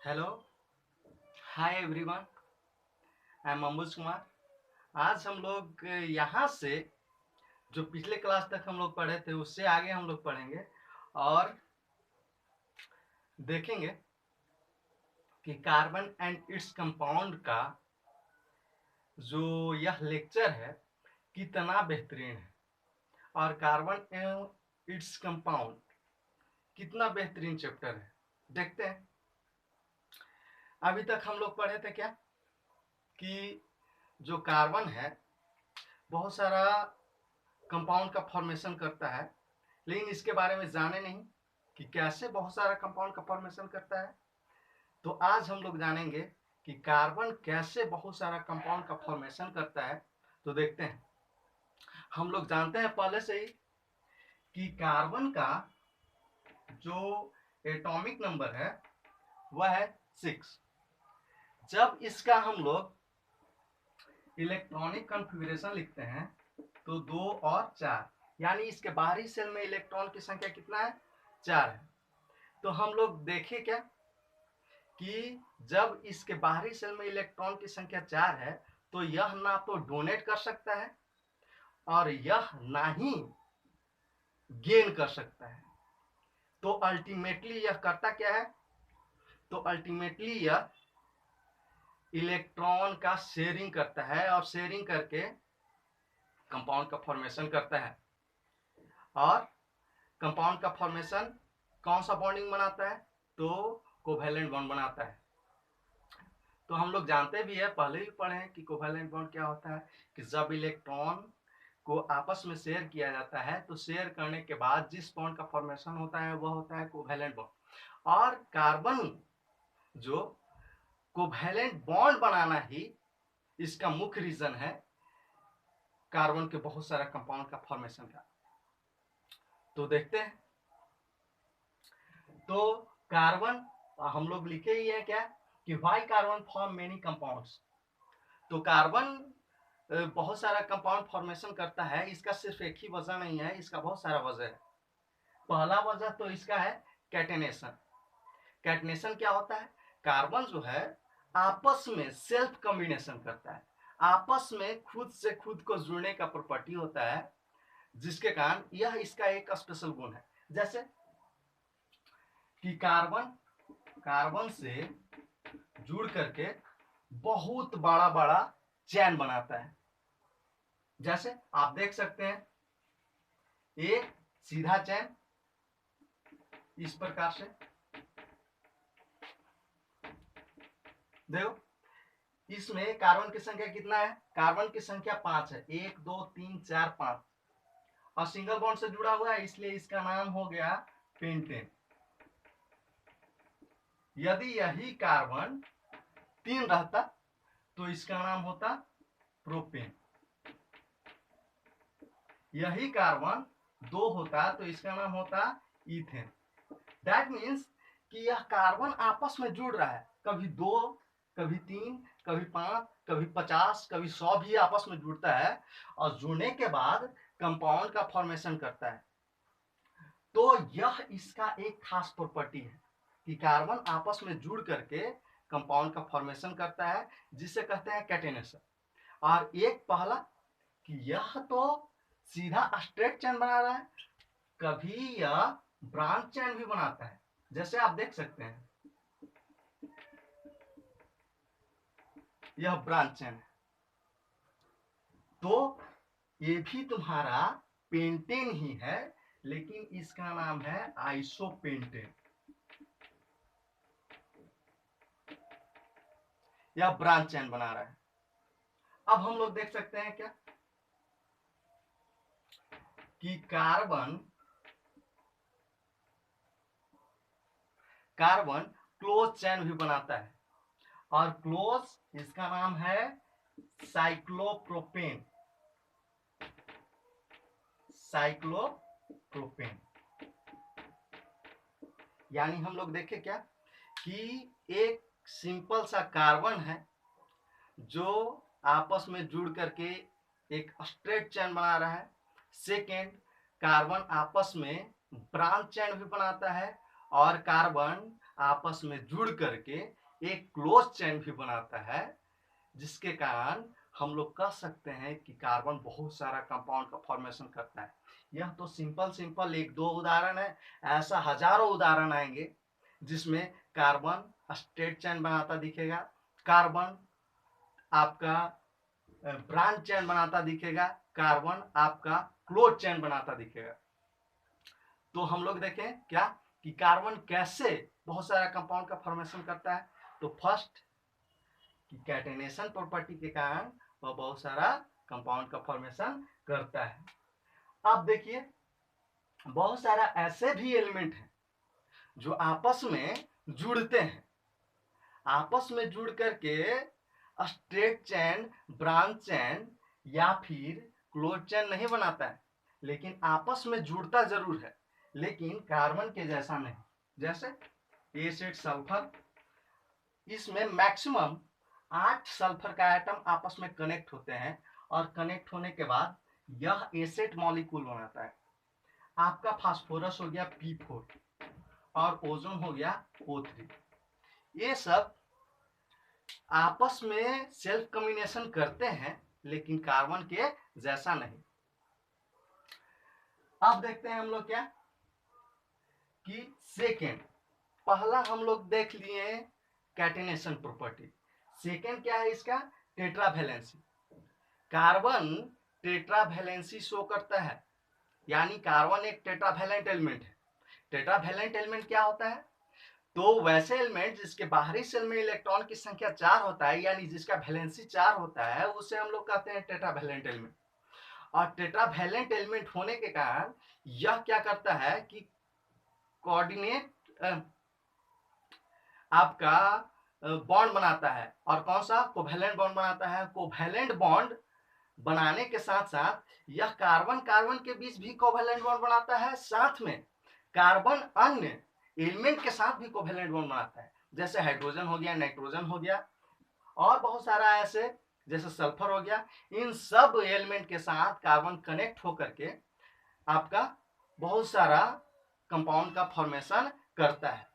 Hello, hi everyone, I am Ambuj Kumar. आज हम लोग यहाँ से जो पिछले क्लास तक हम लोग पढ़े थे उससे आगे हम लोग पढ़ेंगे और देखेंगे कि कार्बन एंड इट्स कंपाउंड का जो यह लेक्चर है कितना बेहतरीन है और कार्बन एंड इट्स कंपाउंड कितना बेहतरीन चैप्टर है। देखते हैं। अभी तक हम लोग पढ़े थे क्या कि जो कार्बन है बहुत सारा कंपाउंड का फॉर्मेशन करता है, लेकिन इसके बारे में जाने नहीं कि कैसे बहुत सारा कंपाउंड का फॉर्मेशन करता है। तो आज हम लोग जानेंगे कि कार्बन कैसे बहुत सारा कंपाउंड का फॉर्मेशन करता है। तो देखते हैं। हम लोग जानते हैं पहले से ही कि कार्बन का जो एटॉमिक नंबर है वह है 6। जब इसका हम लोग इलेक्ट्रॉनिक कॉन्फ़िगरेशन लिखते हैं तो 2 और 4, यानी इसके बाहरी सेल में इलेक्ट्रॉन की संख्या कितना है? 4 है। तो हम लोग देखें क्या कि जब इसके बाहरी सेल में इलेक्ट्रॉन की संख्या 4 है तो यह ना तो डोनेट कर सकता है और यह ना ही गेन कर सकता है। तो अल्टीमेटली यह करता क्या है? तो अल्टीमेटली यह इलेक्ट्रॉन का शेयरिंग करता है और शेयरिंग करके कंपाउंड का फॉर्मेशन करता है। और कंपाउंड का फॉर्मेशन कौन सा बॉन्डिंग बनाता है? तो कोवैलेंट बॉन्ड बनाता है। तो हम लोग जानते भी है, पहले भी पढ़े हैं कि कोवैलेंट बॉन्ड क्या होता है कि जब इलेक्ट्रॉन को आपस में शेयर किया जाता है तो शेयर करने के बाद जिस बॉन्ड का फॉर्मेशन होता है वह होता है कोवैलेंट बॉन्ड। और कार्बन जो कोवैलेंट बॉन्ड बनाना ही इसका मुख्य रीजन है कार्बन के बहुत सारा कंपाउंड का फॉर्मेशन का। तो देखते हैं। तो कार्बन हम लोग लिखे ही है क्या कि why carbon form many compounds. तो कार्बन बहुत सारा कंपाउंड फॉर्मेशन करता है। इसका सिर्फ एक ही वजह नहीं है, इसका बहुत सारा वजह है। पहला वजह तो इसका है कैटेनेशन। कैटेनेशन क्या होता है? कार्बन जो है आपस में सेल्फ कॉम्बिनेशन करता है, आपस में खुद से खुद को जुड़ने का प्रॉपर्टी होता है, जिसके कारण यह इसका एक स्पेशल गुण है। जैसे कि कार्बन से जुड़ करके बहुत बड़ा बड़ा चैन बनाता है। जैसे आप देख सकते हैं एक सीधा चैन इस प्रकार से, देखो इसमें कार्बन की संख्या कितना है? कार्बन की संख्या 5 है। 1 2 3 4 5 और सिंगल बॉन्ड से जुड़ा हुआ है, इसलिए इसका नाम हो गया पेंटेन। यदि यही कार्बन 3 रहता तो इसका नाम होता प्रोपेन। यही कार्बन 2 होता तो इसका नाम होता इथेन। दैट मीन्स कि यह कार्बन आपस में जुड़ रहा है, कभी 2, कभी 3, कभी 5, कभी 50, कभी 100 भी आपस में जुड़ता है और जुड़ने के बाद कंपाउंड का फॉर्मेशन करता है। तो यह इसका एक खास प्रॉपर्टी है कि कार्बन आपस में जुड़ करके कंपाउंड का फॉर्मेशन करता है, जिसे कहते हैं कैटेनेशन। और एक पहला कि यह तो सीधा स्ट्रेट चेन बना रहा है, कभी यह ब्रांच चेन भी बनाता है। जैसे आप देख सकते हैं यह ब्रांच चेन है। तो ये भी तुम्हारा पेंटेन ही है, लेकिन इसका नाम है आइसोपेंटेन। यह ब्रांच चेन बना रहा है। अब हम लोग देख सकते हैं क्या कि कार्बन क्लोज चेन भी बनाता है और क्लोज इसका नाम है साइक्लोप्रोपेन। साइक्लोप्रोपेन यानी हम लोग देखे क्या कि एक सिंपल सा कार्बन है जो आपस में जुड़ करके एक स्ट्रेट चेन बना रहा है। सेकेंड, कार्बन आपस में ब्रांच चेन भी बनाता है और कार्बन आपस में जुड़ करके एक क्लोज चेन भी बनाता है, जिसके कारण हम लोग कह सकते हैं कि कार्बन बहुत सारा कंपाउंड का फॉर्मेशन करता है। यह तो सिंपल एक दो उदाहरण है, ऐसा हजारों उदाहरण आएंगे जिसमें कार्बन स्ट्रेट चेन बनाता दिखेगा, कार्बन आपका ब्रांच चेन बनाता दिखेगा, कार्बन आपका क्लोज चेन बनाता दिखेगा। तो हम लोग देखें क्या कि कार्बन कैसे बहुत सारा कंपाउंड का फॉर्मेशन करता है। तो फर्स्ट कि कैटेनेशन प्रॉपर्टी के कारण वह बहुत सारा कंपाउंड का फॉर्मेशन करता है। अब देखिए बहुत सारा ऐसे भी एलिमेंट हैं जो आपस में जुड़ते हैं, आपस में जुड़ करके स्ट्रेट चेन, ब्रांच चेन या फिर क्लोज चेन नहीं बनाता है, लेकिन आपस में जुड़ता जरूर है, लेकिन कार्बन के जैसा नहीं। जैसे एसिड सल्फर, इसमें मैक्सिमम 8 सल्फर का एटम आपस में कनेक्ट होते हैं और कनेक्ट होने के बाद यह एसिड मॉलिक्यूल बनाता है। आपका फास्फोरस हो गया P4 और ओजोन हो गया O3। ये सब आपस में सेल्फ कम्बिनेशन करते हैं, लेकिन कार्बन के जैसा नहीं। अब देखते हैं हम लोग क्या कि सेकेंड, पहला हम लोग देख लिए कैटेनेशन प्रॉपर्टी। सेकेंड क्या है इसका? टेट्रावैलेंसी। कार्बन टेट्रावैलेंसी शो करता है, यानी कार्बन एक टेट्रावैलेंट एलिमेंट है। टेट्रावैलेंट एलिमेंट क्या होता है? तो वैसे एलिमेंट जिसके बाहरी सेल में इलेक्ट्रॉन की संख्या 4 होता है, यानी जिसका वैलेंसी 4 होता है, उसे हम लोग कहते हैं टेट्रावैलेंट एलिमेंट। और टेट्रावैलेंट एलिमेंट होने के कारण यह क्या करता है कि कोऑर्डिनेट आपका बॉन्ड बनाता है। और कौन सा? कोवैलेंट बॉन्ड बनाता है। कोवैलेंट बॉन्ड बनाने के साथ साथ यह कार्बन कार्बन के बीच भी कोवैलेंट बॉन्ड बनाता है, साथ में कार्बन अन्य एलिमेंट के साथ भी कोवैलेंट बॉन्ड बनाता है, जैसे हाइड्रोजन हो गया, नाइट्रोजन हो गया और बहुत सारा ऐसे, जैसे सल्फर हो गया। इन सब एलिमेंट के साथ कार्बन कनेक्ट होकर के आपका बहुत सारा कंपाउंड का फॉर्मेशन करता है।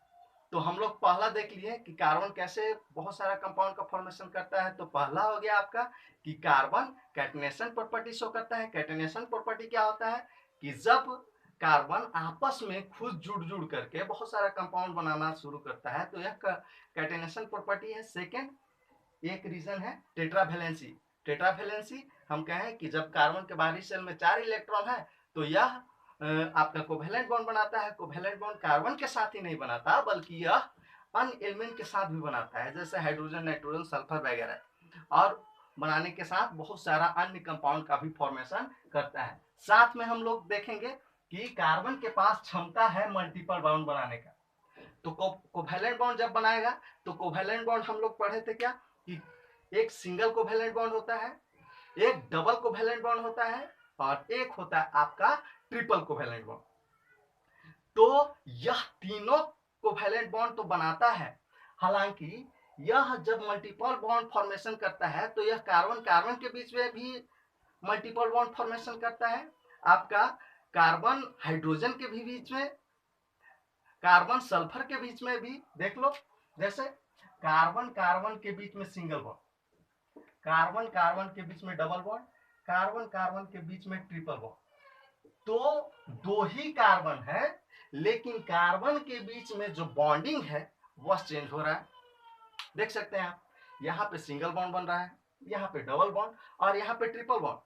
तो हम लोग पहला देख लिए कि कार्बन कैसे बहुत सारा कंपाउंड का फॉर्मेशन करता है। तो पहला हो गया आपका कि कार्बन कैटेनेशन प्रॉपर्टी शो करता है। कैटेनेशन प्रॉपर्टी क्या होता है कि जब कार्बन आपस में खुद जुड़ करके बहुत सारा कंपाउंड बनाना शुरू करता है, तो यह कैटेनेशन प्रॉपर्टी है। सेकेंड एक रीजन है टेट्रावैलेंसी। टेट्रावैलेंसी हम कहें कि जब कार्बन के बाहरी शेल में 4 इलेक्ट्रॉन है, तो यह आपका कोवैलेंट बॉन्ड बनाता है। कोवैलेंट बॉन्ड कार्बन के साथ ही नहीं बनाता, बल्कि यह अन्य एलिमेंट के साथ भी बनाता है, जैसे हाइड्रोजन, नाइट्रोजन, सल्फर वगैरह, और बनाने के साथ बहुत सारा अन्य कंपाउंड का भी फॉर्मेशन करता है। साथ में हम लोग देखेंगे कि कार्बन के पास क्षमता है मल्टीपल बॉन्ड बनाने का। तो कोवैलेंट बॉन्ड जब बनाएगा, तो कोवैलेंट बॉन्ड हम लोग पढ़े थे क्या कि एक सिंगल कोवैलेंट बॉन्ड होता है, एक डबल कोवैलेंट बॉन्ड होता है और एक होता है आपका ट्रिपल कोवैलेंट बॉन्ड। तो यह तीनों कोवैलेंट बॉन्ड तो बनाता है, हालांकि यह जब मल्टीपल बॉन्ड फॉर्मेशन करता है, तो यह कार्बन कार्बन के बीच में भी मल्टीपल बॉन्ड फॉर्मेशन करता है, आपका कार्बन हाइड्रोजन के भी बीच में, कार्बन सल्फर के बीच में भी। देख लो, जैसे कार्बन कार्बन के बीच में सिंगल बॉन्ड, कार्बन कार्बन के बीच में डबल बॉन्ड, कार्बन कार्बन के बीच में ट्रिपल बॉन्ड। तो दो ही कार्बन है, लेकिन कार्बन के बीच में जो बॉन्डिंग है वह चेंज हो रहा है। देख सकते हैं आप, यहाँ पे सिंगल बॉन्ड बन रहा है, यहाँ पे डबल बॉन्ड और यहाँ पे ट्रिपल बॉन्ड।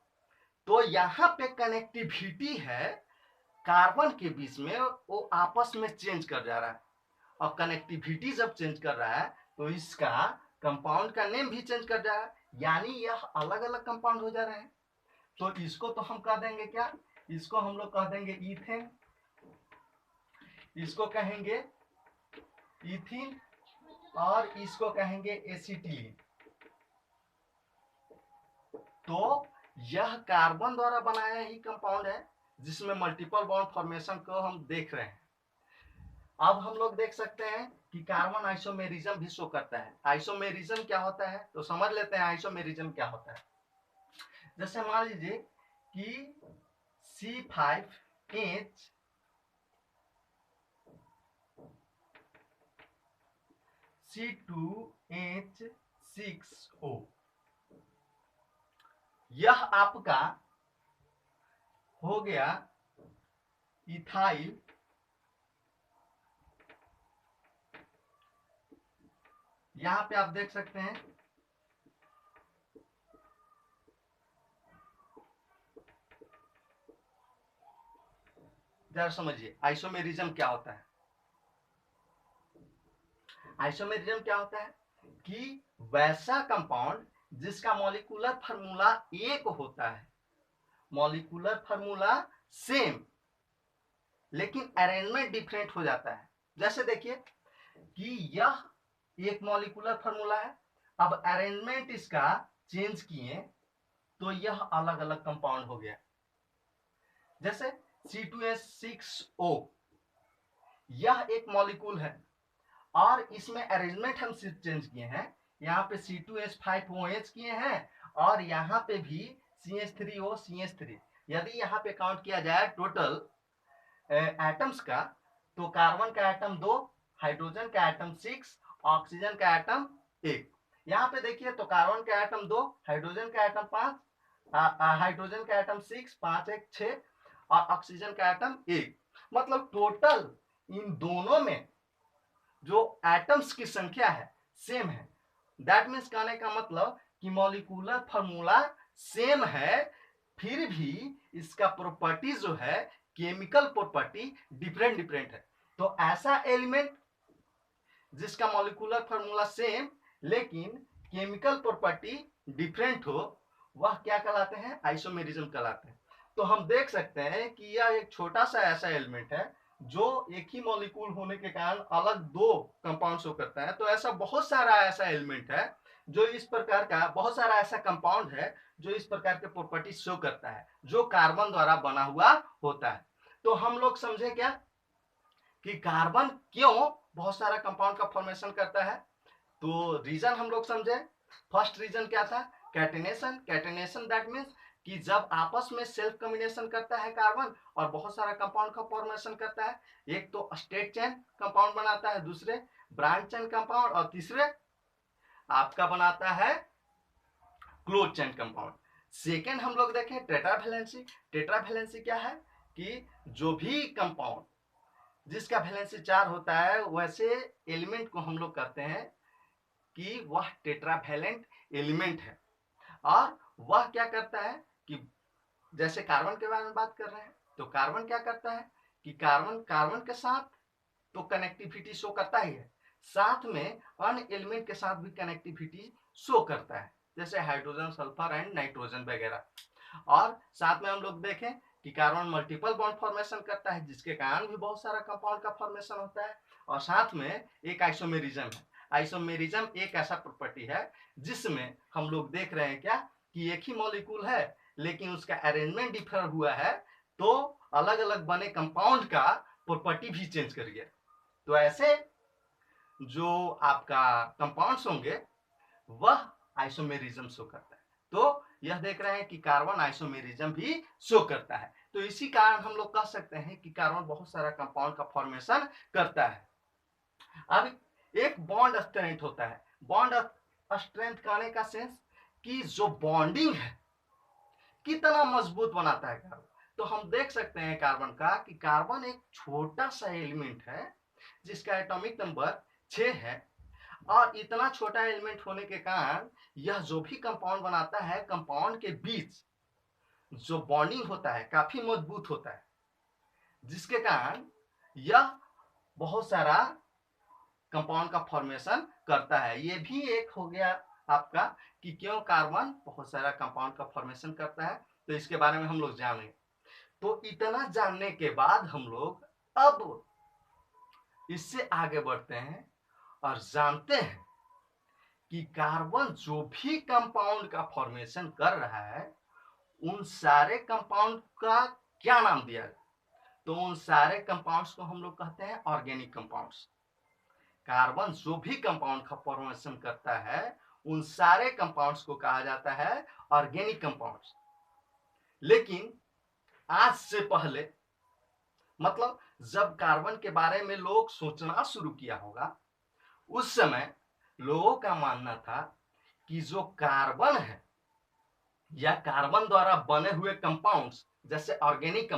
तो यहाँ पे कनेक्टिविटी है कार्बन के बीच में, वो आपस में चेंज कर जा रहा है। और कनेक्टिविटी जब चेंज कर रहा है, तो इसका कंपाउंड का नेम भी चेंज कर जा रहा है, यानी यह अलग अलग कंपाउंड हो जा रहे हैं। तो इसको तो हम कह देंगे क्या? इसको हम लोग कह देंगे ईथेन, इसको कहेंगे इथिन और इसको कहेंगे एसिटिलीन। तो यह कार्बन द्वारा बनाया ही कंपाउंड है, जिसमें मल्टीपल बॉन्ड फॉर्मेशन को हम देख रहे हैं। अब हम लोग देख सकते हैं कि कार्बन आइसोमेरिज्म भी शो करता है। आइसोमेरिज्म क्या होता है, तो समझ लेते हैं आइसोमेरिज्म क्या होता है। जैसे मान लीजिए कि C5H C2H6O, यह आपका हो गया इथाइल यहां पे आप देख सकते हैं जरा समझिए आइसोमेरिज्म क्या होता है। आइसोमेरिज्म क्या होता है कि वैसा कंपाउंड जिसका मॉलिक्यूलर फार्मूला एक होता है, मॉलिक्यूलर फार्मूला सेम, लेकिन अरेंजमेंट डिफरेंट हो जाता है। जैसे देखिए कि यह एक मॉलिक्यूलर फार्मूला है, अब अरेंजमेंट इसका चेंज किए तो यह अलग अलग कंपाउंड हो गया। जैसे C2H6O, यह एक मॉलिक्यूल है और इसमें अरेंजमेंट हम सिर्फ चेंज किए हैं, यहाँ पे C2H5OH किए हैं और यहाँ पे भी CH3O CH3। यदि यहाँ पे काउंट किया जाए टोटल एटम्स का, तो कार्बन का एटम 2, हाइड्रोजन का एटम 6, ऑक्सीजन का एटम 1। यहाँ पे देखिए तो कार्बन का एटम 2, हाइड्रोजन का एटम 5, हाइड्रोजन का एटम 6, 5 1 6 और ऑक्सीजन का एटम 1। मतलब टोटल इन दोनों में जो एटम्स की संख्या है सेम है। दैट मीन्स कहने का मतलब कि मॉलिक्यूलर फार्मूला सेम है, फिर भी इसका प्रॉपर्टी जो है केमिकल प्रॉपर्टी डिफरेंट डिफरेंट है। तो ऐसा एलिमेंट जिसका मॉलिक्यूलर फार्मूला सेम लेकिन केमिकल प्रॉपर्टी डिफरेंट हो, वह क्या कहलाते हैं, आइसोमेरिज्म कहलाते हैं। तो हम देख सकते हैं कि यह एक छोटा सा ऐसा एलिमेंट है जो एक ही मॉलिक्यूल होने के कारण अलग दो कंपाउंड शो करता है। तो ऐसा बहुत सारा ऐसा एलिमेंट है जो इस प्रकार का, बहुत सारा ऐसा कंपाउंड है जो इस प्रकार के प्रॉपर्टी शो करता है, जो कार्बन द्वारा बना हुआ होता है। तो हम लोग समझे क्या कि कार्बन क्यों बहुत सारा कंपाउंड का फॉर्मेशन करता है। तो रीजन हम लोग समझे। फर्स्ट रीजन क्या था, कैटेनेशन। कैटेनेशन दैट मीन्स कि जब आपस में सेल्फ कॉम्बिनेशन करता है कार्बन और बहुत सारा कंपाउंड का फॉर्मेशन करता है, एक तो स्ट्रेट चेन कंपाउंड बनाता है, दूसरे ब्रांच चेन कंपाउंड और तीसरे आपका बनाता है क्लोज चेन कंपाउंड। सेकेंड हम लोग देखें टेट्रावैलेंसी। टेट्रावैलेंसी क्या है कि जो भी कंपाउंड जिसका वैलेंसी 4 होता है, वैसे एलिमेंट को हम लोग कहते हैं कि वह टेट्रावैलेंट एलिमेंट है। और वह क्या करता है कि जैसे कार्बन के बारे में बात कर रहे हैं, तो कार्बन क्या करता है कि कार्बन के साथ तो कनेक्टिविटी शो करता ही है, साथ में अन्य एलिमेंट के साथ भी कनेक्टिविटी शो करता है, जैसे हाइड्रोजन, सल्फर एंड नाइट्रोजन वगैरह। और साथ में हम लोग देखें कि कार्बन मल्टीपल बॉन्ड फॉर्मेशन करता है, जिसके कारण भी बहुत सारा कंपाउंड का फॉर्मेशन होता है। और साथ में एक आइसोमेरिज्म है। आइसोमेरिज्म एक ऐसा प्रॉपर्टी है जिसमें हम लोग देख रहे हैं क्या कि एक ही मॉलिक्यूल है लेकिन उसका अरेंजमेंट डिफर हुआ है, तो अलग अलग बने कंपाउंड का प्रॉपर्टी भी चेंज कर गया। तो ऐसे जो आपका कंपाउंड्स होंगे वह आइसोमेरिज्म शो करता है। तो यह देख रहे हैं कि कार्बन आइसोमेरिज्म भी शो करता है। तो इसी कारण हम लोग कह सकते हैं कि कार्बन बहुत सारा कंपाउंड का फॉर्मेशन करता है। अब एक बॉन्ड स्ट्रेंथ होता है। बॉन्ड स्ट्रेंथ कहने का सेंस कि जो बॉन्डिंग है कितना मजबूत बनाता है कार्बन। तो हम देख सकते हैं कार्बन का कि कार्बन एक छोटा सा एलिमेंट है जिसका एटॉमिक नंबर 6 है, और इतना छोटा एलिमेंट होने के कारण यह जो भी कंपाउंड बनाता है, कंपाउंड के बीच जो बॉन्डिंग होता है काफी मजबूत होता है, जिसके कारण यह बहुत सारा कंपाउंड का फॉर्मेशन करता है। ये भी एक हो गया आपका कि क्यों कार्बन बहुत सारा कंपाउंड का फॉर्मेशन करता है, तो इसके बारे में हम लोग जानेंगे। तो इतना जानने के बाद हम लोग अब इससे आगे बढ़ते हैं और जानते हैं कि कार्बन जो भी कंपाउंड का फॉर्मेशन कर रहा है, उन सारे कंपाउंड का क्या नाम दिया है। तो उन सारे कंपाउंड्स को हम लोग कहते हैं ऑर्गेनिक कंपाउंड्स। कार्बन जो भी कंपाउंड का फॉर्मेशन करता है, उन सारे कंपाउंड्स को कहा जाता है ऑर्गेनिक कंपाउंड्स। लेकिन आज से पहले, मतलब जब कार्बन के बारे में लोग सोचना शुरू किया होगा, उस समय लोगों का मानना था कि जो कार्बन है या कार्बन द्वारा बने हुए कंपाउंड्स, जैसे ऑर्गेनिक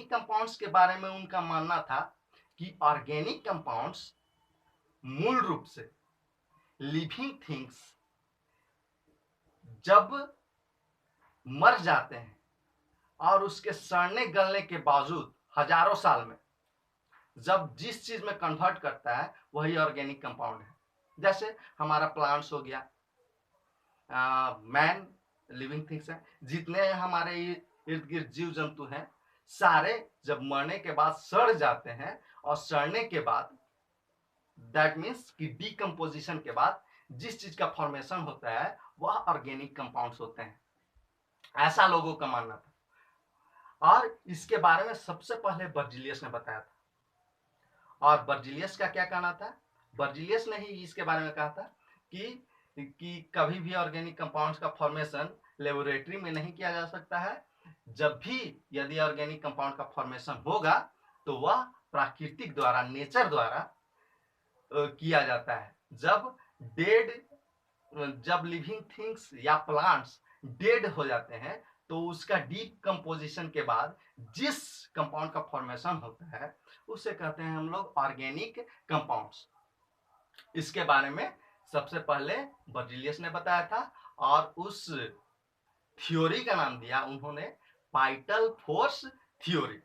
कंपाउंड्स के बारे में उनका मानना था कि ऑर्गेनिक कंपाउंड्स मूल रूप से लिविंग थिंग्स जब मर जाते हैं और उसके सड़ने गलने के बावजूद हजारों साल में जब जिस चीज में कन्वर्ट करता है वही ऑर्गेनिक कंपाउंड है। जैसे हमारा प्लांट्स हो गया, मैन लिविंग थिंग्स है, जितने हमारे इर्द गिर्द जीव जंतु हैं सारे जब मरने के बाद सड़ जाते हैं, और सड़ने के बाद दैट मीन्स कि डीकम्पोजिशन के बाद जिस चीज का फॉर्मेशन होता है वह ऑर्गेनिक कंपाउंड्स होते हैं, ऐसा लोगों का मानना था। और इसके बारे में सबसे पहले बर्जीलियस ने बताया था। और बर्जीलियस का क्या कहना था? बर्जीलियस ने ही इसके बारे में कहा था कि कभी भी ऑर्गेनिक कंपाउंड्स का फॉर्मेशन लेबोरेटरी में नहीं किया जा सकता है। जब भी यदि ऑर्गेनिक कंपाउंड का फॉर्मेशन होगा तो वह प्राकृतिक द्वारा, नेचर द्वारा किया जाता है। जब लिविंग थिंग्स या प्लांट्स डेड हो जाते हैं तो उसका डीकम्पोजिशन के बाद जिस कंपाउंड का फॉर्मेशन होता है उसे कहते हैं हम लोग ऑर्गेनिक कंपाउंड्स। इसके बारे में सबसे पहले बर्जीलियस ने बताया था और उस थ्योरी का नाम दिया उन्होंने वाइटल फोर्स थ्योरी।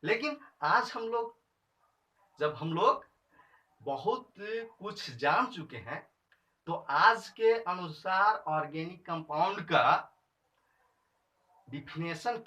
लेकिन आज जब हम लोग बहुत कुछ जान चुके हैं तो आज के अनुसार ऑर्गेनिक कंपाउंड का डिफिनेशन